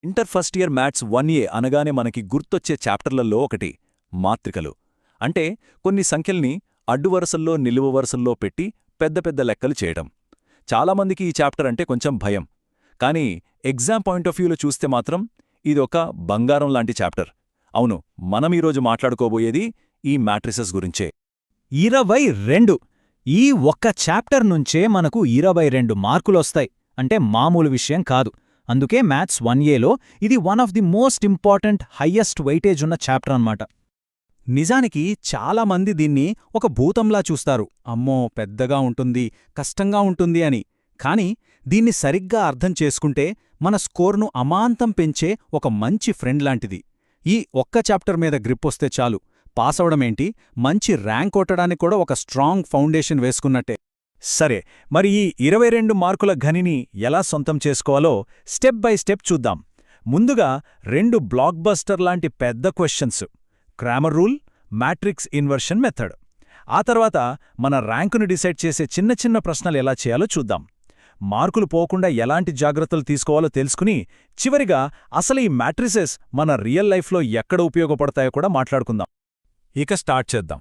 Inter first year maths 1A అనగానే మనకి గుర్తొచ్చే చాప్టర్లలో ఒకటి మాత్రికలు. అంటే కొన్ని సంఖ్యల్ని అడ్డు వరుసల్లో నిలువు వరుసల్లో పెట్టి పెద్ద పెద్ద లెక్కలు చేయడం. చాలామందికి ఈ చాప్టర్ అంటే కొంచెం భయం. కానీ ఎగ్జామ్ పాయింట్ ఆఫ్ వ్యూలో చూస్తే మాత్రం ఇదొక బంగారం లాంటి చాప్టర్. అవును, మనం ఈరోజు మాట్లాడుకోబోయేది ఈ మ్యాట్రిసెస్ గురించే. 22 ఈ ఒక్క చాప్టర్ నుంచే మనకు 22 మార్కులొస్తాయి అంటే మామూలు విషయం కాదు. అందుకే మ్యాథ్స్ 1Aలో ఇది one of the most important highest weightage ఉన్న చాప్టర్ అన్నమాట. నిజానికి చాలామంది దీన్ని ఒక భూతంలా చూస్తారు, అమ్మో పెద్దగా ఉంటుంది, కష్టంగా ఉంటుంది అని. కానీ దీన్ని సరిగ్గా అర్థం చేసుకుంటే మన స్కోర్ను అమాంతం పెంచే ఒక మంచి ఫ్రెండ్ లాంటిది. ఈ ఒక్క చాప్టర్ మీద గ్రిప్పొస్తే చాలు, పాసవడమేంటి, మంచి ర్యాంక్ కొట్టడానికి కూడా ఒక స్ట్రాంగ్ ఫౌండేషన్ వేసుకున్నట్టే. సరే, మరి ఈ 22 మార్కుల ఘనిని ఎలా సొంతం చేసుకోవాలో స్టెప్ బై స్టెప్ చూద్దాం. ముందుగా 2 బ్లాక్ బస్టర్ లాంటి పెద్ద questions: Cramer rule, matrix inversion method. ఆ తర్వాత మన ర్యాంకును డిసైడ్ చేసే చిన్న చిన్న ప్రశ్నలు ఎలా చేయాలో చూద్దాం. మార్కులు పోకుండా ఎలాంటి జాగ్రత్తలు తీసుకోవాలో తెలుసుకుని చివరిగా అసలు ఈ మ్యాట్రిసెస్ మన రియల్ లైఫ్లో ఎక్కడ ఉపయోగపడతాయో కూడా మాట్లాడుకుందాం. ఇక స్టార్ట్ చేద్దాం.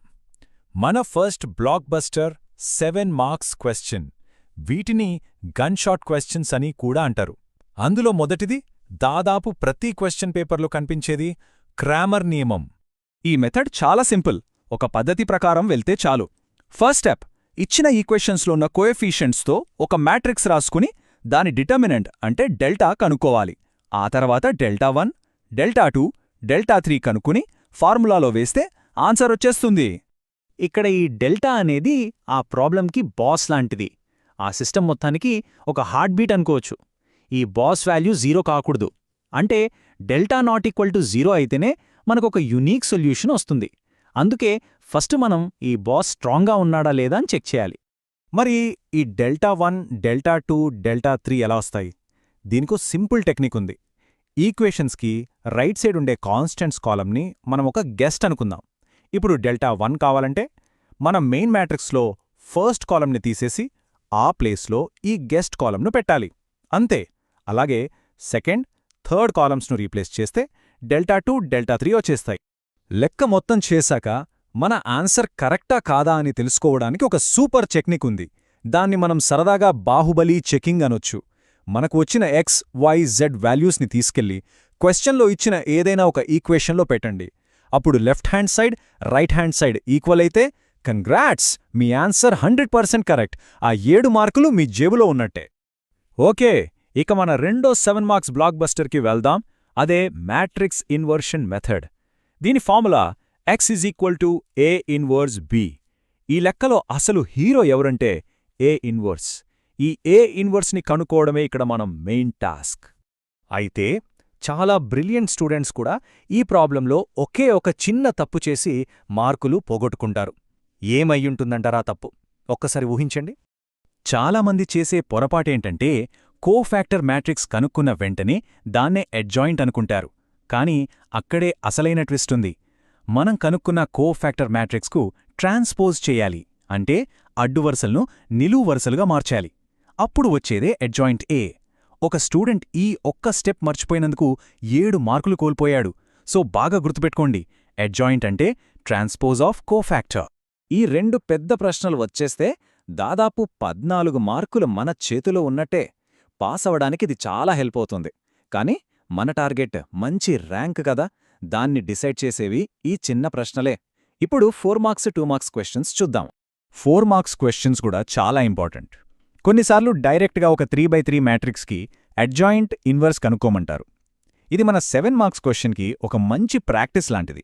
మన first block buster 7 marks question. వీటిని గన్ షాట్ క్వశ్చన్స్ అని కూడా అంటారు. అందులో మొదటిది, దాదాపు ప్రతి క్వశ్చన్ పేపర్లో కనిపించేది, క్రామర్ నియమం. ఈ మెథడ్ చాలా సింపుల్. ఒక పద్ధతి ప్రకారం వెళ్తే చాలు. ఫస్ట్ స్టెప్, ఇచ్చిన ఈక్వేషన్స్లో ఉన్న కోఎఫిషియెంట్స్తో ఒక మ్యాట్రిక్స్ రాసుకుని దాని డిటర్మినెంట్ అంటే డెల్టా కనుక్కోవాలి. ఆ తర్వాత డెల్టా 1, డెల్టా 2, డెల్టా 3 కనుక్కుని ఫార్ములాలో వేస్తే ఆన్సర్ వచ్చేస్తుంది. ఇక్కడ ఈ డెల్టా అనేది ఆ ప్రాబ్లంకి బాస్ లాంటిది. ఆ సిస్టమ్ మొత్తానికి ఒక హార్ట్ బీట్ అనుకోవచ్చు. ఈ బాస్ వాల్యూ 0 కాకూడదు. అంటే డెల్టా నాట్ ఈక్వల్ టు 0 అయితేనే మనకొక యునీక్ సొల్యూషన్ వస్తుంది. అందుకే ఫస్ట్ మనం ఈ బాస్ స్ట్రాంగ్గా ఉన్నాడా లేదా అని చెక్ చేయాలి. మరి ఈ డెల్టా 1, డెల్టా 2, డెల్టా 3 ఎలా వస్తాయి? దీనికో సింపుల్ టెక్నిక్ ఉంది. ఈక్వేషన్స్కి రైట్ సైడ్ ఉండే కాన్స్టెంట్స్ కాలమ్ని మనం ఒక గెస్ట్ అనుకుందాం. ఇప్పుడు డెల్టా 1 కావాలంటే మనం మెయిన్ మ్యాట్రిక్స్లో ఫస్ట్ కాలమ్ని తీసేసి ఆ ప్లేస్లో ఈ గెస్ట్ కాలమ్ను పెట్టాలి. అంతే. అలాగే సెకండ్, థర్డ్ కాలమ్స్ను రీప్లేస్ చేస్తే డెల్టా 2, డెల్టా 3 వచ్చేస్తాయి. లెక్క మొత్తం చేశాక మన ఆన్సర్ కరెక్టా కాదా అని తెలుసుకోవడానికి ఒక సూపర్ టెక్నిక్ ఉంది. దాన్ని మనం సరదాగా బాహుబలి చెకింగ్ అనొచ్చు. మనకు వచ్చిన x, y, z వాల్యూస్ని తీసుకెళ్లి క్వశ్చన్లో ఇచ్చిన ఏదైనా ఒక ఈక్వేషన్లో పెట్టండి. అప్పుడు left hand side, right hand side equal అయితే కంగ్రాట్స్, మీ ఆన్సర్ 100% కరెక్ట్. ఆ 7 మార్కులు మీ జేబులో ఉన్నట్టే. ఓకే, ఇక మన రెండో 7 మార్క్స్ బ్లాక్ బస్టర్కి వెళ్దాం. అదే మ్యాట్రిక్స్ ఇన్వర్షన్ మెథడ్. దీని ఫార్ములా x = A 1 B. ఈ లెక్కలో అసలు హీరో ఎవరంటే A 1. ఈ A 1ని కనుక్కోవడమే ఇక్కడ మనం మెయిన్ టాస్క్. అయితే చాలా బ్రిలియంట్ స్టూడెంట్స్ కూడా ఈ ప్రాబ్లంలో ఒకే ఒక చిన్న తప్పు చేసి మార్కులు పోగొట్టుకుంటారు. ఏమయ్యుంటుందంటారా తప్పు? ఒక్కసారి ఊహించండి. చాలామంది చేసే పొరపాటేంటంటే కోఫాక్టర్ మ్యాట్రిక్స్ కనుక్కున్న వెంటనే దాన్నే అడ్జాయింట్ అనుకుంటారు. కానీ అక్కడే అసలైన ట్విస్ట్ ఉంది. మనం కనుక్కున్న కోఫాక్టర్ మ్యాట్రిక్స్కు ట్రాన్స్పోజ్ చేయాలి. అంటే అడ్డు వరుసలను నిలువు వరుసలుగా మార్చాలి. అప్పుడు వచ్చేదే అడ్జాయింట్ ఏ. ఒక స్టూడెంట్ ఈ ఒక్క స్టెప్ మర్చిపోయినందుకు 7 మార్కులు కోల్పోయాడు. సో బాగా గుర్తుపెట్టుకోండి, అడ్జాయింట్ అంటే ట్రాన్స్పోజ్ ఆఫ్ కోఫాక్టర్. ఈ 2 పెద్ద ప్రశ్నలు వచ్చేస్తే దాదాపు 14 మార్కులు మన చేతిలో ఉన్నట్టే. పాస్ అవడానికి ఇది చాలా హెల్ప్ అవుతుంది. కానీ మన టార్గెట్ మంచి ర్యాంక్ కదా, దాన్ని డిసైడ్ చేసేవి ఈ చిన్న ప్రశ్నలే. ఇప్పుడు 4 మార్క్స్ 2 మార్క్స్ క్వశ్చన్స్ చూద్దాం. 4 మార్క్స్ క్వశ్చన్స్ కూడా చాలా ఇంపార్టెంట్. కొన్నిసార్లు డైరెక్ట్గా ఒక 3x3 మ్యాట్రిక్స్కి అడ్జాయింట్ ఇన్వర్స్ కనుక్కోమంటారు. ఇది మన 7 మార్క్స్ క్వశ్చన్కి ఒక మంచి ప్రాక్టీస్ లాంటిది.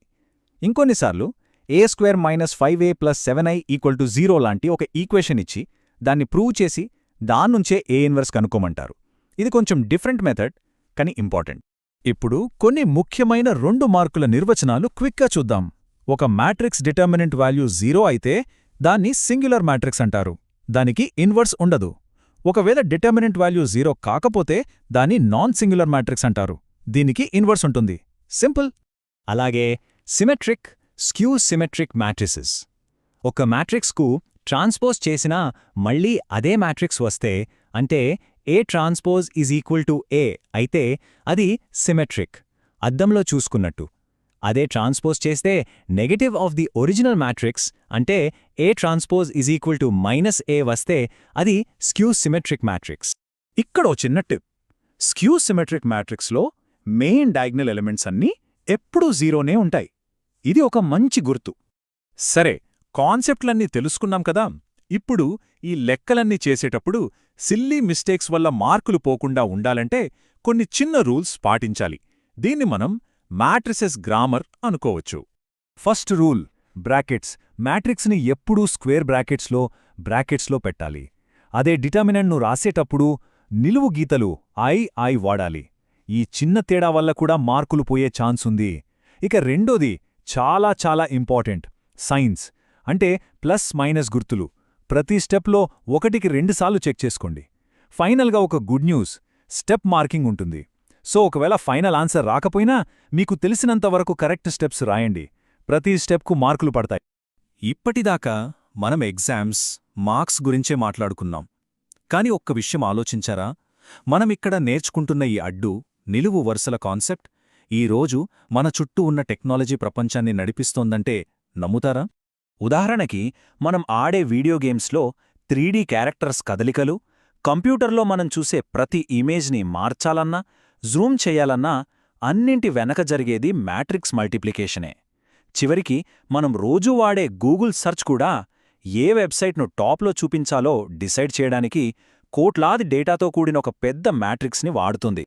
ఇంకొన్నిసార్లు a² - 5a + 7i = 0 లాంటి ఒక ఈక్వేషన్ ఇచ్చి దాన్ని ప్రూవ్ చేసి దాన్నుంచే A 1 కనుక్కోమంటారు. ఇది కొంచెం డిఫరెంట్ మెథడ్, కానీ ఇంపార్టెంట్. ఇప్పుడు కొన్ని ముఖ్యమైన 2 మార్కుల నిర్వచనాలు క్విక్గా చూద్దాం. ఒక మ్యాట్రిక్స్ డిటర్మినెంట్ వాల్యూ 0 అయితే దాన్ని సింగులర్ మ్యాట్రిక్స్ అంటారు. దానికి ఇన్వర్స్ ఉండదు. ఒకవేళ డిటర్మినెంట్ వాల్యూ 0 కాకపోతే దాన్ని నాన్ సింగులర్ మ్యాట్రిక్స్ అంటారు. దీనికి ఇన్వర్స్ ఉంటుంది. సింపుల్. అలాగే సిమెట్రిక్, స్క్యూ సిమెట్రిక్ మ్యాట్రిసెస్. ఒక మ్యాట్రిక్స్కు ట్రాన్స్పోజ్ చేసినా మళ్ళీ అదే మ్యాట్రిక్స్ వస్తే అంటే A transpose is equal to A అయితే అది సిమెట్రిక్, అద్దంలో చూసుకున్నట్టు. అదే ట్రాన్స్పోజ్ చేస్తే negative of the original matrix అంటే A transpose is equal to minus A వస్తే అది స్క్యూ సిమెట్రిక్ మ్యాట్రిక్స్. ఇక్కడో చిన్న టిప్. స్క్యూ సిమెట్రిక్ మ్యాట్రిక్స్లో మెయిన్ డయాగ్నల్ ఎలిమెంట్స్ అన్నీ ఎప్పుడూ జీరోనే ఉంటాయి. ఇది ఒక మంచి గుర్తు. సరే, కాన్సెప్ట్లన్నీ తెలుసుకున్నాం కదా. ఇప్పుడు ఈ లెక్కలన్నీ చేసేటప్పుడు సిల్లీ మిస్టేక్స్ వల్ల మార్కులు పోకుండా ఉండాలంటే కొన్ని చిన్న రూల్స్ పాటించాలి. దీన్ని మనం మ్యాట్రిసెస్ గ్రామర్ అనుకోవచ్చు. First rule, brackets. మ్యాట్రిక్స్ని ఎప్పుడూ స్క్వేర్ బ్రాకెట్స్లో పెట్టాలి. అదే డిటర్మినెంట్ను రాసేటప్పుడు నిలువు గీతలు ఐ వాడాలి. ఈ చిన్న తేడా వల్ల కూడా మార్కులు పోయే ఛాన్స్ ఉంది. ఇక రెండోది చాలా చాలా ఇంపార్టెంట్, సైన్స్ అంటే ప్లస్ మైనస్ గుర్తులు. ప్రతి స్టెప్లో 1కి 2 సార్లు చెక్ చేసుకోండి. ఫైనల్గా ఒక గుడ్ న్యూస్, స్టెప్ మార్కింగ్ ఉంటుంది. సో ఒకవేళ ఫైనల్ ఆన్సర్ రాకపోయినా మీకు తెలిసినంతవరకు కరెక్ట్ స్టెప్స్ రాయండి. ప్రతి స్టెప్కు మార్కులు పడతాయి. ఇప్పటిదాకా మనం ఎగ్జామ్స్, మార్క్స్ గురించే మాట్లాడుకున్నాం. కాని ఒక్క విషయం ఆలోచించారా? మనమిక్కడ నేర్చుకుంటున్న ఈ అడ్డు, నిలువు వరుసల కాన్సెప్ట్ ఈరోజు మన చుట్టూ ఉన్న టెక్నాలజీ ప్రపంచాన్ని నడిపిస్తోందంటే నమ్ముతారా? ఉదాహరణకి మనం ఆడే వీడియో గేమ్స్లో 3D క్యారెక్టర్స్ కదలికలు, కంప్యూటర్లో మనం చూసే ప్రతి ఇమేజ్ని మార్చాలన్నా, జూమ్ చెయ్యాలన్నా అన్నింటి వెనక జరిగేది మ్యాట్రిక్స్ మల్టిప్లికేషనే. చివరికి మనం రోజూ వాడే గూగుల్ సెర్చ్ కూడా ఏ వెబ్సైట్ను టాప్లో చూపించాలో డిసైడ్ చేయడానికి కోట్లాది డేటాతో కూడిన ఒక పెద్ద మ్యాట్రిక్స్ని వాడుతుంది.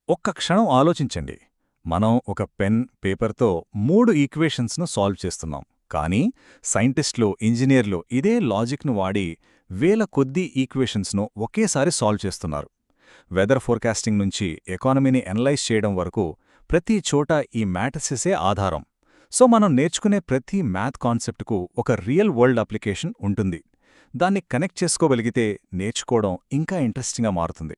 ఒక్క క్షణం ఆలోచించండి. మనం ఒక పెన్, పేపర్తో 3 ఈక్వేషన్స్ను సాల్వ్ చేస్తున్నాం. కానీ సైంటిస్టులు, ఇంజనీర్లు ఇదే లాజిక్ను వాడి వేల కొద్దీ ఈక్వేషన్స్ను ఒకేసారి సాల్వ్ చేస్తున్నారు. వెదర్ ఫోర్కాస్టింగ్ నుంచి ఎకానమీని ఎనలైజ్ చేయడం వరకు ప్రతి చోట ఈ మ్యాట్రిసెసే ఆధారం. సో మనం నేర్చుకునే ప్రతి మ్యాథ్ కాన్సెప్ట్కు ఒక రియల్ వరల్డ్ అప్లికేషన్ ఉంటుంది. దాన్ని కనెక్ట్ చేసుకోగలిగితే నేర్చుకోవడం ఇంకా ఇంట్రెస్టింగ్గా మారుతుంది.